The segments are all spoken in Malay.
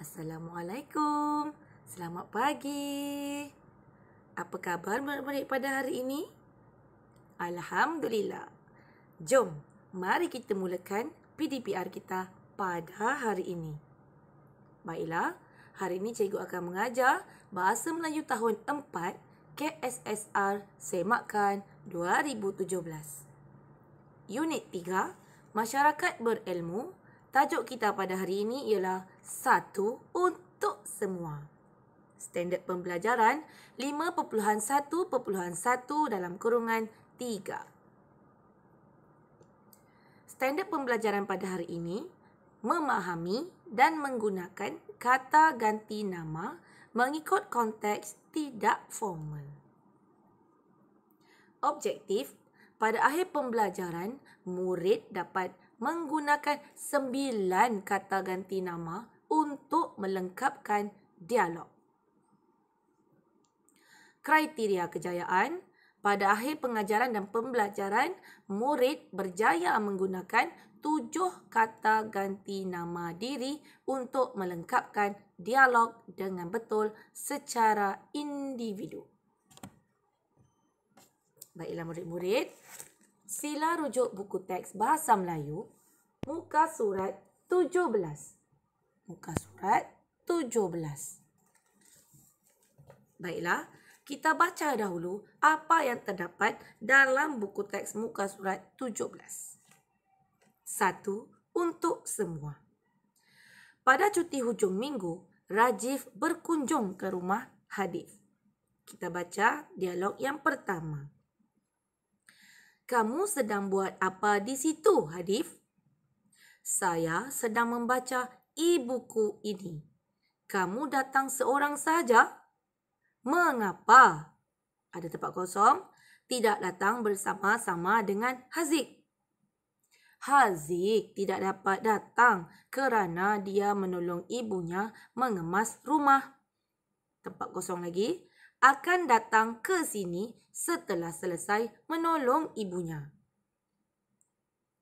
Assalamualaikum. Selamat pagi. Apa khabar murid-murid pada hari ini? Alhamdulillah. Jom, mari kita mulakan PDPR kita pada hari ini. Baiklah, hari ini cikgu akan mengajar Bahasa Melayu tahun 4 KSSR Semakan 2017. Unit 3, Masyarakat Berilmu. Tajuk kita pada hari ini ialah Satu untuk Semua. Standard pembelajaran 5.1.1 dalam kurungan 3. Standard pembelajaran pada hari ini, memahami dan menggunakan kata ganti nama mengikut konteks tidak formal. Objektif, pada akhir pembelajaran, murid dapat menggunakan 9 kata ganti nama untuk melengkapkan dialog. Kriteria kejayaan, pada akhir pengajaran dan pembelajaran, murid berjaya menggunakan 7 kata ganti nama diri untuk melengkapkan dialog dengan betul secara individu. Baiklah murid-murid, sila rujuk buku teks Bahasa Melayu, muka surat 17. Muka surat 17. Baiklah, kita baca dahulu apa yang terdapat dalam buku teks muka surat 17. Satu untuk semua. Pada cuti hujung minggu, Rajiv berkunjung ke rumah Hadif. Kita baca dialog yang pertama. Kamu sedang buat apa di situ, Hadif? Saya sedang membaca e-buku ini. Kamu datang seorang saja? Mengapa? Ada tempat kosong? Tidak datang bersama-sama dengan Haziq. Haziq tidak dapat datang kerana dia menolong ibunya mengemas rumah. Tempat kosong lagi. Akan datang ke sini setelah selesai menolong ibunya.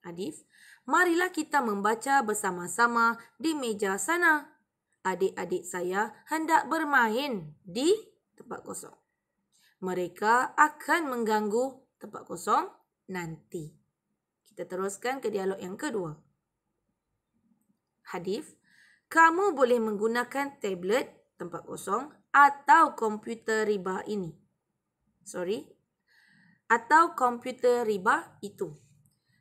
Hadif, marilah kita membaca bersama-sama di meja sana. Adik-adik saya hendak bermain di tempat kosong. Mereka akan mengganggu tempat kosong nanti. Kita teruskan ke dialog yang kedua. Hadif, kamu boleh menggunakan tablet tempat kosong atau komputer riba ini. Atau komputer riba itu.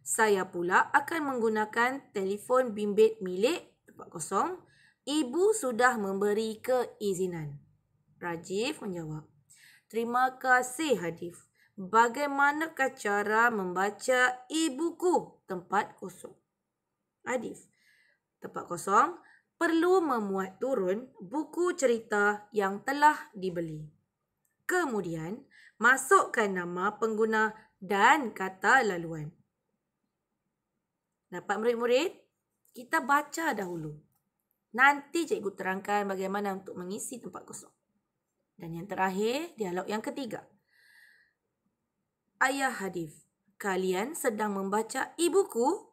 Saya pula akan menggunakan telefon bimbit milik tempat kosong. Ibu sudah memberi keizinan. Rajiv menjawab. Terima kasih Hadif. Bagaimanakah cara membaca e-buku tempat kosong? Hadif. Tempat kosong. Perlu memuat turun buku cerita yang telah dibeli. Kemudian, masukkan nama pengguna dan kata laluan. Dapat murid-murid? Kita baca dahulu. Nanti cikgu terangkan bagaimana untuk mengisi tempat kosong. Dan yang terakhir, dialog yang ketiga. Ayah Hadif, kalian sedang membaca e-buku?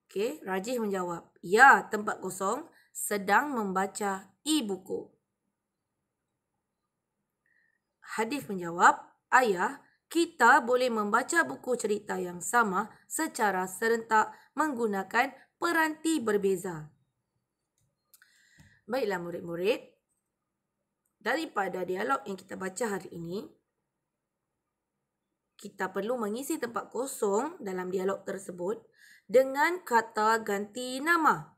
Okey, Rajiv menjawab. Ya, tempat kosong sedang membaca e-buku. Hadif menjawab. Ayah, kita boleh membaca buku cerita yang sama secara serentak menggunakan peranti berbeza. Baiklah murid-murid. Daripada dialog yang kita baca hari ini, kita perlu mengisi tempat kosong dalam dialog tersebut dengan kata ganti nama.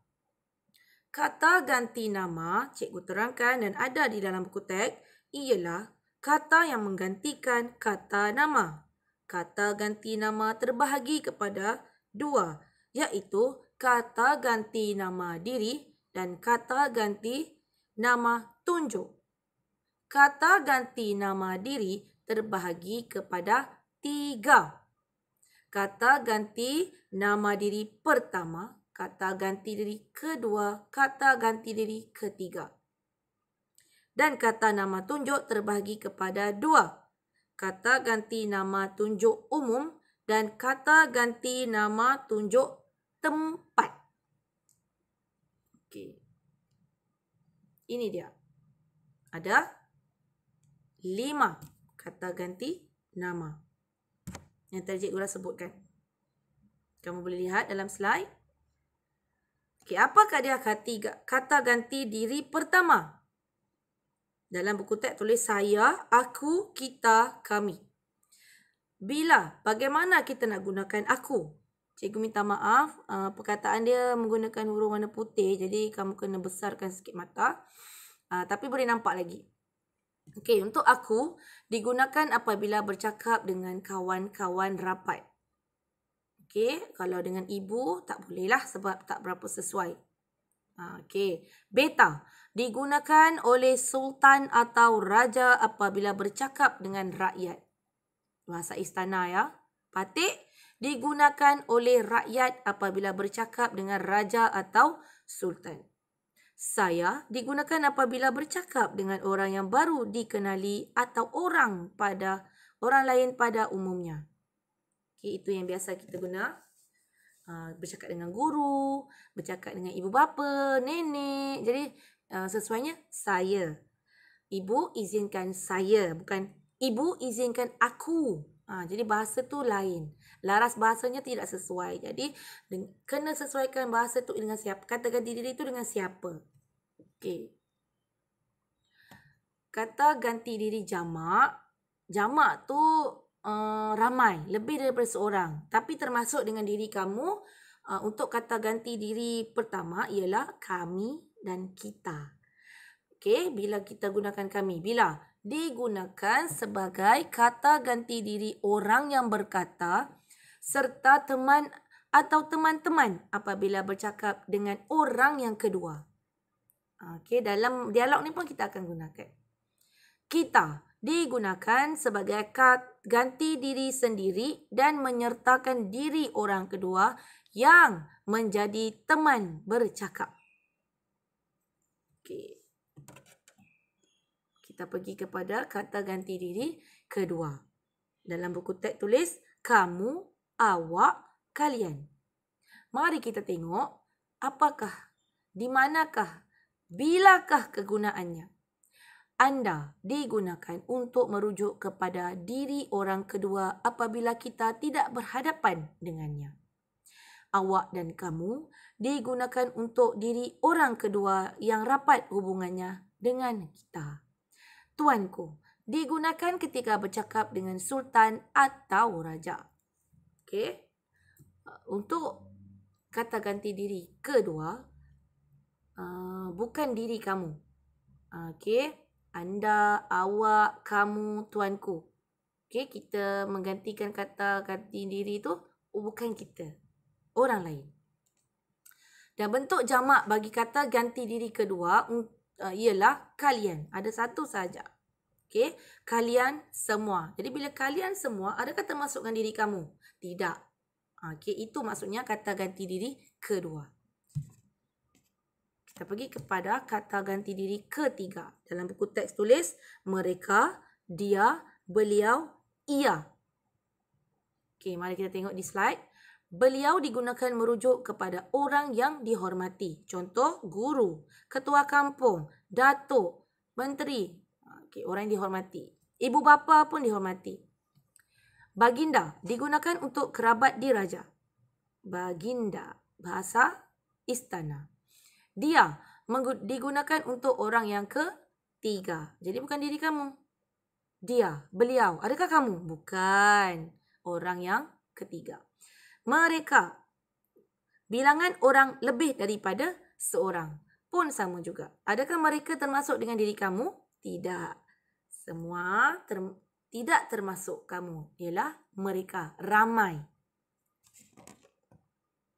Kata ganti nama, cikgu terangkan dan ada di dalam buku teks, ialah kata yang menggantikan kata nama. Kata ganti nama terbahagi kepada 2, iaitu kata ganti nama diri dan kata ganti nama tunjuk. Kata ganti nama diri terbahagi kepada 3. Kata ganti nama diri pertama, kata ganti diri kedua, kata ganti diri ketiga. Dan kata nama tunjuk terbahagi kepada 2. Kata ganti nama tunjuk umum dan kata ganti nama tunjuk tempat. Okey. Ini dia. Ada 5 kata ganti nama yang tadi cikgu dah sebutkan. Kamu boleh lihat dalam slide. Okey, apakah dia kata ganti diri pertama? Dalam buku teks tulis saya, aku, kita, kami. Bagaimana kita nak gunakan aku? Cikgu minta maaf, perkataan dia menggunakan huruf warna putih, jadi kamu kena besarkan sikit mata. Tapi boleh nampak lagi. Okey, untuk aku digunakan apabila bercakap dengan kawan-kawan rapat. Okey, kalau dengan ibu tak bolehlah sebab tak berapa sesuai. Okey, beta digunakan oleh sultan atau raja apabila bercakap dengan rakyat. Bahasa istana ya. Patik digunakan oleh rakyat apabila bercakap dengan raja atau sultan. Saya digunakan apabila bercakap dengan orang yang baru dikenali atau orang lain pada umumnya. Okey, itu yang biasa kita guna. Bercakap dengan guru, bercakap dengan ibu bapa, nenek. Jadi sesuainya saya. Ibu izinkan saya, bukan ibu izinkan aku. Jadi bahasa tu lain. Laras bahasanya tidak sesuai. Jadi kena sesuaikan bahasa tu dengan siapa. Kata ganti diri tu dengan siapa. Okey. Kata ganti diri jamak. Jamak tu ramai, lebih daripada seorang. Tapi termasuk dengan diri kamu, untuk kata ganti diri pertama ialah kami dan kita. Okey, bila kita gunakan kami? Bila digunakan sebagai kata ganti diri orang yang berkata serta teman atau teman-teman apabila bercakap dengan orang yang kedua. Okey, dalam dialog ni pun kita akan gunakan. Kita digunakan sebagai ganti diri sendiri dan menyertakan diri orang kedua yang menjadi teman bercakap. Okey. Kita pergi kepada kata ganti diri kedua. Dalam buku teks tulis kamu, awak, kalian. Mari kita tengok apakah, di manakah, bilakah kegunaannya. Anda digunakan untuk merujuk kepada diri orang kedua apabila kita tidak berhadapan dengannya. Awak dan kamu digunakan untuk diri orang kedua yang rapat hubungannya dengan kita. Tuanku digunakan ketika bercakap dengan sultan atau raja. Okey. Untuk kata ganti diri kedua, bukan diri kamu. Okey. Anda, awak, kamu, tuanku. Okey, kita menggantikan kata ganti diri tu bukan kita, orang lain. Dan bentuk jamak bagi kata ganti diri kedua ialah kalian. Ada satu saja. Okey, kalian semua. Jadi bila kalian semua, adakah termasukkan diri kamu? Tidak. Okey, itu maksudnya kata ganti diri kedua. Kita pergi kepada kata ganti diri ketiga. Dalam buku teks tulis mereka, dia, beliau, ia. Okey, mari kita tengok di slide. Beliau digunakan merujuk kepada orang yang dihormati. Contoh, guru, ketua kampung, datuk, menteri. Okey, orang yang dihormati. Ibu bapa pun dihormati. Baginda digunakan untuk kerabat diraja. Baginda, bahasa istana. Dia digunakan untuk orang yang ketiga. Jadi bukan diri kamu. Dia, beliau. Adakah kamu? Bukan. Orang yang ketiga. Mereka. Bilangan orang lebih daripada seorang. Pun sama juga. Adakah mereka termasuk dengan diri kamu? Tidak. Semua tidak termasuk kamu. Ialah mereka. Ramai.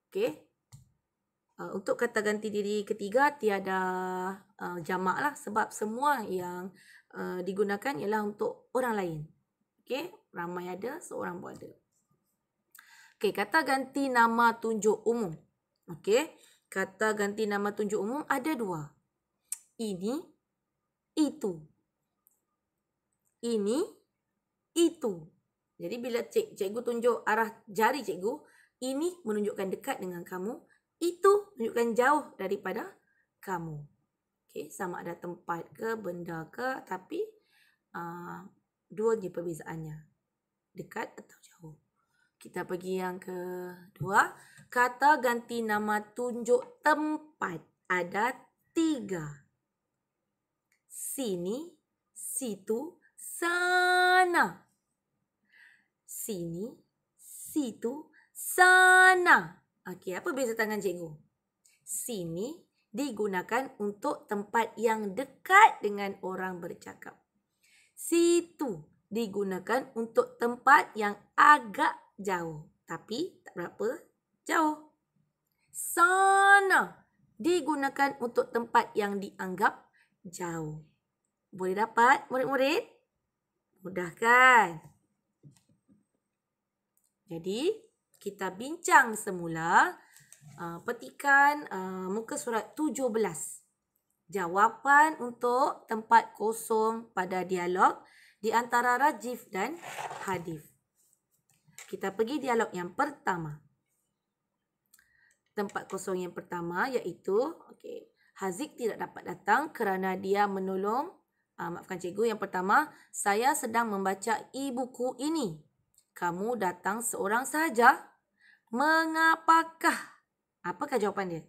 Okey. Untuk kata ganti diri ketiga tiada jamak lah sebab semua yang digunakan ialah untuk orang lain. Okey, ramai ada, seorang pun ada. Okey, kata ganti nama tunjuk umum. Okey, kata ganti nama tunjuk umum ada dua. Ini, itu. Ini, itu. Jadi bila cikgu tunjuk arah jari cikgu, Ini menunjukkan dekat dengan kamu. Itu menunjukkan jauh daripada kamu. Okey, sama ada tempat ke, benda ke, tapi dua je perbezaannya. Dekat atau jauh. Kita pergi yang kedua. Kata ganti nama tunjuk tempat. Ada 3. Sini, situ, sana. Sini, situ, sana. Okey, apa beza tangan cikgu? Sini digunakan untuk tempat yang dekat dengan orang bercakap. Situ digunakan untuk tempat yang agak jauh, tapi tak berapa jauh. Sana digunakan untuk tempat yang dianggap jauh. Boleh dapat murid-murid? Mudah kan? Jadi, kita bincang semula petikan muka surat 17. Jawapan untuk tempat kosong pada dialog di antara Rajif dan Hadif. Kita pergi dialog yang pertama. Tempat kosong yang pertama iaitu Haziq tidak dapat datang kerana dia menolong maafkan cikgu. Yang pertama, saya sedang membaca e-buku ini. Kamu datang seorang sahaja. Mengapakah? Apakah jawapan dia?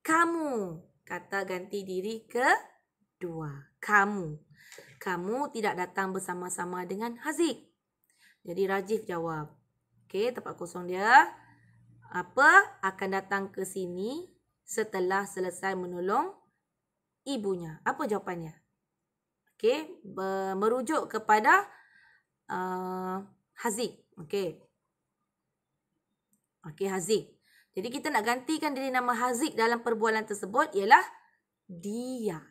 Kamu. Kata ganti diri kedua. Kamu. Kamu tidak datang bersama-sama dengan Haziq. Jadi Rajif jawab. Okey, tempat kosong dia. Apa? Akan datang ke sini setelah selesai menolong ibunya. Apa jawapannya? Okey, merujuk kepada Haziq. Okey, Haziq. Jadi kita nak gantikan diri nama Haziq dalam perbualan tersebut ialah dia.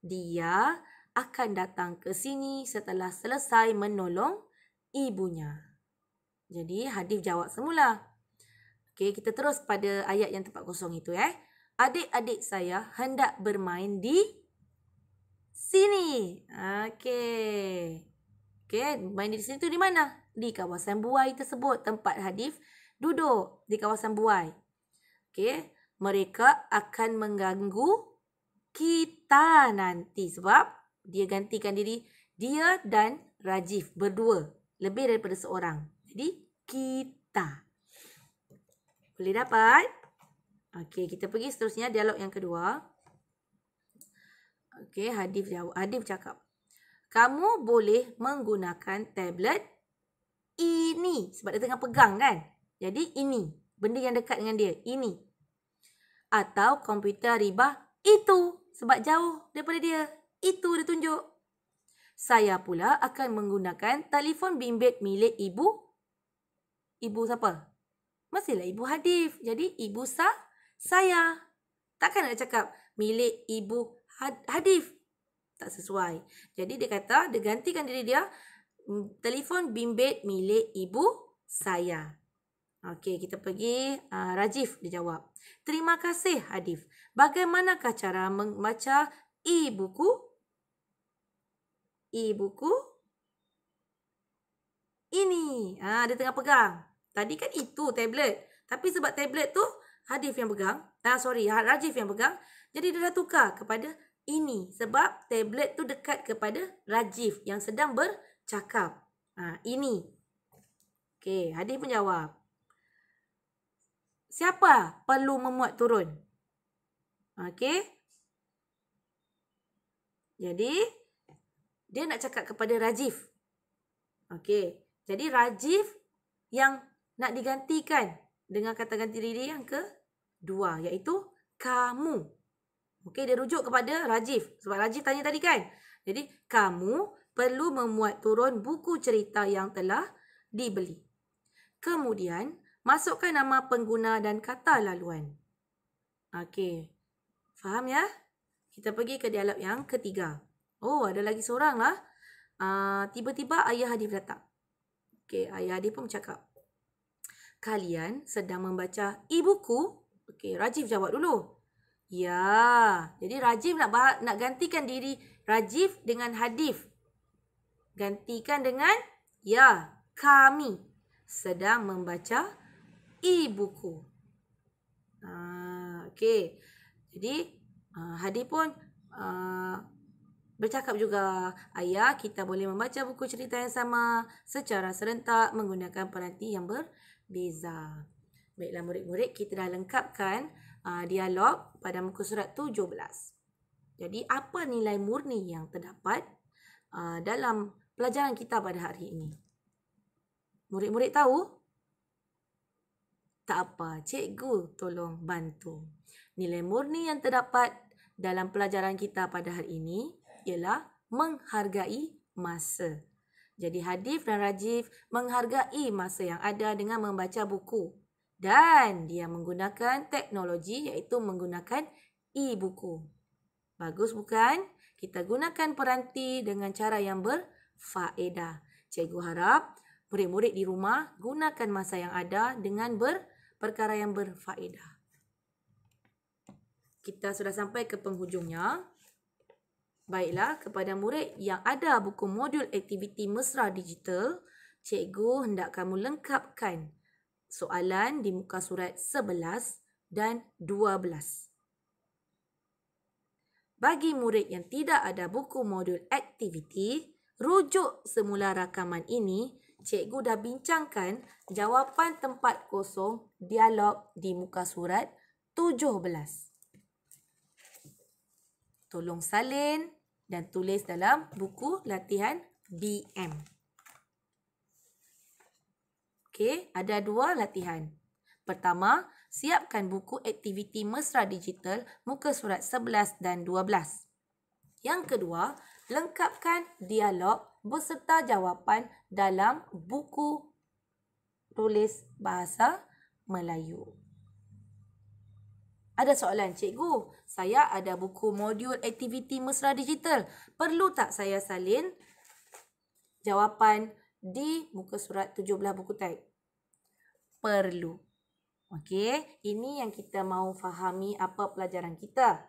Dia akan datang ke sini setelah selesai menolong ibunya. Jadi Hadif jawab semula. Okey, kita terus pada ayat yang tempat kosong itu. Adik-adik saya hendak bermain di sini. Okey, main di sini tu di mana? Di kawasan buai tersebut. Tempat Hadif duduk di kawasan buai. Okey, mereka akan mengganggu kita nanti sebab dia gantikan diri dia dan Rajif berdua. Lebih daripada seorang. Jadi, kita. Boleh dapat? Okey, kita pergi seterusnya dialog yang kedua. Okey, Hadif cakap. Kamu boleh menggunakan tablet ini. Sebab dia tengah pegang kan? Jadi ini. Benda yang dekat dengan dia. Ini. Atau komputer ribah itu. Sebab jauh daripada dia. Itu dia tunjuk. Saya pula akan menggunakan telefon bimbit milik ibu. Ibu siapa? Mestilah ibu Hadif. Jadi ibu saya. Takkan nak cakap milik ibu Hadif. Tak sesuai. Jadi dia kata, dia gantikan diri dia, telefon bimbit milik ibu saya. Okey, kita pergi Rajif dia jawab. Terima kasih Hadif. Bagaimanakah cara membaca e-buku? E-buku ini. Dia tengah pegang. Tadi kan itu tablet. Tapi sebab tablet tu Hadif yang pegang. Rajif yang pegang. Jadi dia dah tukar kepada ini. Sebab tablet tu dekat kepada Rajif yang sedang bercakap. Ini. Okey, Hadif pun jawab. Siapa perlu memuat turun? Okey. Jadi, dia nak cakap kepada Rajif. Okey. Jadi, Rajif yang nak digantikan dengan kata ganti diri yang kedua. Iaitu kamu. Okey, dia rujuk kepada Rajif. Sebab Rajif tanya tadi kan. Jadi, kamu perlu memuat turun buku cerita yang telah dibeli. Kemudian, masukkan nama pengguna dan kata laluan. Okey. Faham ya? Kita pergi ke dialog yang ketiga. Oh, ada lagi seorang lah. Tiba-tiba ayah Hadif datang. Okey, ayah Hadif pun bercakap. Kalian sedang membaca e-buku? Okey, Rajif jawab dulu. Ya, jadi Rajif nak gantikan diri Rajif dengan Hadif. Gantikan dengan ya, kami. sedang membaca e-buku. Okey. Jadi Hadi pun bercakap juga, ayah, kita boleh membaca buku cerita yang sama secara serentak menggunakan peranti yang berbeza. Baiklah murid-murid, kita dah lengkapkan dialog pada muka surat 17. Jadi apa nilai murni yang terdapat dalam pelajaran kita pada hari ini? Murid-murid tahu? Tak apa, cikgu tolong bantu. Nilai murni yang terdapat dalam pelajaran kita pada hari ini ialah menghargai masa. Jadi Hadif dan Rajif menghargai masa yang ada dengan membaca buku. Dan dia menggunakan teknologi iaitu menggunakan e-buku. Bagus bukan? Kita gunakan peranti dengan cara yang berfaedah. Cikgu harap murid-murid di rumah gunakan masa yang ada dengan perkara yang berfaedah. Kita sudah sampai ke penghujungnya. Baiklah, kepada murid yang ada buku modul aktiviti mesra digital, cikgu hendak kamu lengkapkan soalan di muka surat 11 dan 12. Bagi murid yang tidak ada buku modul aktiviti, rujuk semula rakaman ini, cikgu dah bincangkan jawapan tempat kosong dialog di muka surat 17. Tolong salin dan tulis dalam buku latihan BM. Okey, ada 2 latihan. Pertama, siapkan buku aktiviti mesra digital muka surat 11 dan 12. Yang kedua, lengkapkan dialog beserta jawapan dalam buku tulis bahasa Melayu. Ada soalan, cikgu, saya ada buku modul aktiviti mesra digital. Perlu tak saya salin jawapan di muka surat 17 buku teks? Perlu. Okey, ini yang kita mahu fahami apa pelajaran kita.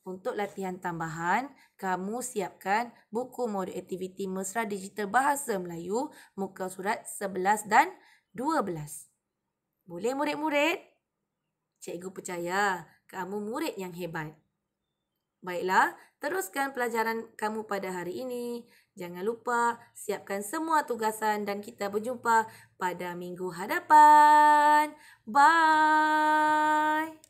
Untuk latihan tambahan, kamu siapkan buku modul aktiviti mesra digital bahasa Melayu muka surat 11 dan 12. Boleh murid-murid? Cikgu percaya kamu murid yang hebat. Baiklah, teruskan pelajaran kamu pada hari ini. Jangan lupa siapkan semua tugasan dan kita berjumpa pada minggu hadapan. Bye!